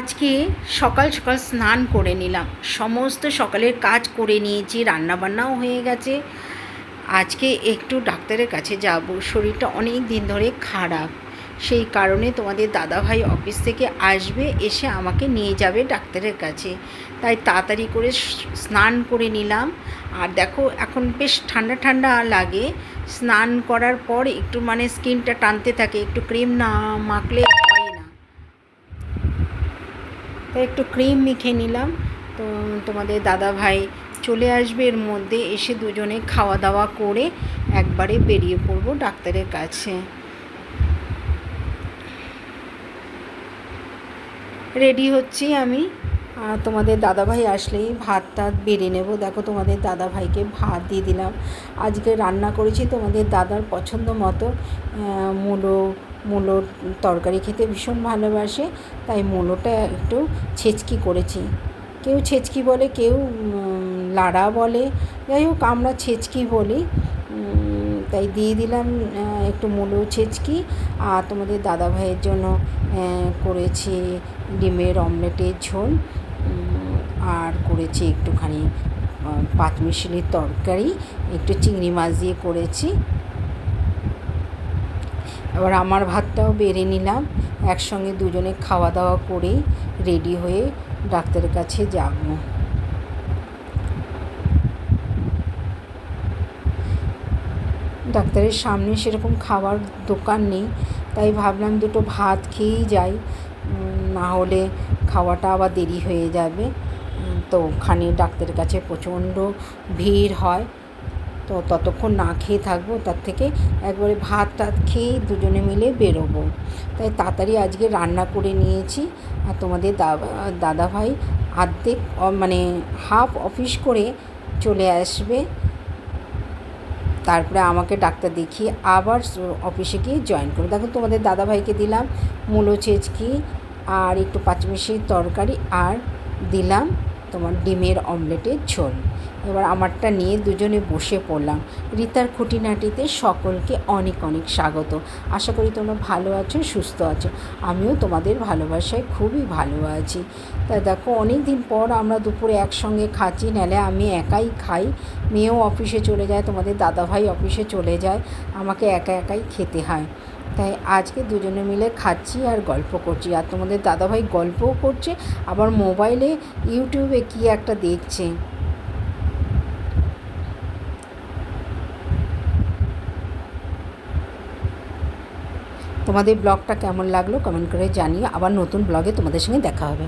আজকে সকাল সকাল স্নান করে নিলাম, সমস্ত সকালের কাজ করে নিয়েছি, রান্নাবান্নাও হয়ে গেছে। আজকে একটু ডাক্তারের কাছে যাব, শরীরটা অনেক দিন ধরে খারাপ। সেই কারণে তোমাদের দাদাভাই অফিস থেকে আসবে, এসে আমাকে নিয়ে যাবে ডাক্তারের কাছে। তাই তাড়াতাড়ি করে স্নান করে নিলাম। আর দেখো এখন বেশ ঠান্ডা ঠান্ডা লাগে, স্নান করার পর একটু স্কিনটা টানতে থাকে, একটু ক্রিম না মাখলে হয় না, তাই একটু ক্রিম মেখে নিলাম। তো তোমাদের দাদাভাই চলে আসবে, এর মধ্যে এসে দুজনে খাওয়া দাওয়া করে একবারে বেরিয়ে পড়বো ডাক্তারের কাছে। রেডি হচ্ছি আমি, তোমাদের দাদাভাই আসলেই ভাত টাত বেড়ে নেব। দেখো তোমাদের দাদাভাইকে ভাত দিয়ে দিলাম। আজকে রান্না করেছি তোমাদের দাদার পছন্দ মতো, মূলোর তরকারি খেতে ভীষণ ভালোবাসে, তাই মূলোটা একটু ছেচকি করেছি। কেউ ছেচকি বলে, কেউ লাড়া বলে, যাই হোক আমরা ছেচকি বলি। তাই দিয়ে দিলাম একটু মূলো ছেচকি। আর তোমাদের দাদাভাইয়ের জন্য করেছি ডিমের অমলেটের ঝোল, আর করেছি একটুখানি পাঁচমিশালির তরকারি, একটু চিংড়ি মাছ দিয়ে করেছি। এবার আমার ভাতটাও বেড়ে নিলাম, একসঙ্গে দুজনে খাওয়া দাওয়া করেই রেডি হয়ে ডাক্তারের কাছে যাব। ডাক্তারের সামনে সেরকম খাবার দোকান নেই, তাই ভাবলাম দুটো ভাত খেয়েই যাই, না হলে খাওয়াটা আবার দেরি হয়ে যাবে। তো ওখানে ডাক্তারের কাছে প্রচণ্ড ভিড় হয়, তো ততক্ষণ না খেয়ে থাকবো, তার থেকে একবারে ভাত টাত খেয়ে দুজনে মিলে বেরোবো। তাই তাড়াতাড়ি আজকে রান্না করে নিয়েছি। আর তোমাদের দাদাভাই অর্ধেক হাফ অফিস করে চলে আসবে, তারপরে আমাকে ডাক্তার দেখিয়ে আবার অফিসে গিয়ে জয়েন করবো। দেখো তোমাদের দাদাভাইকে দিলাম মূলো ছেচকি আর একটু পাঁচমিশালির তরকারি, আর দিলাম তোমার ডিমের অমলেটের ঝোল। এবার আমারটা নিয়ে দুজনে বসে পড়লাম। রিতার খুঁটিনাটিতে সকলকে অনেক অনেক স্বাগত। আশা করি তোমরা ভালো আছো, সুস্থ আছো। আমিও তোমাদের ভালোবাসায় খুবই ভালো আছি। তাই দেখো অনেক দিন পর আমরা দুপুরে একসঙ্গে খাচ্ছি, নাহলে আমি একাই খাই। মেয়েও অফিসে চলে যায়, তোমাদের দাদাভাই অফিসে চলে যায়, আমাকে একা একাই খেতে হয়। তাই আজকে দুজনে মিলে খাচ্ছি আর গল্প করছি। আর তোমাদের দাদাভাই গল্পও করছে, আবার মোবাইলে ইউটিউবে কী একটা দেখছে। তোমাদের ব্লগটা কেমন লাগলো কমেন্ট করে জানিয়ে, আবার নতুন ব্লগে তোমাদের সঙ্গে দেখা হবে।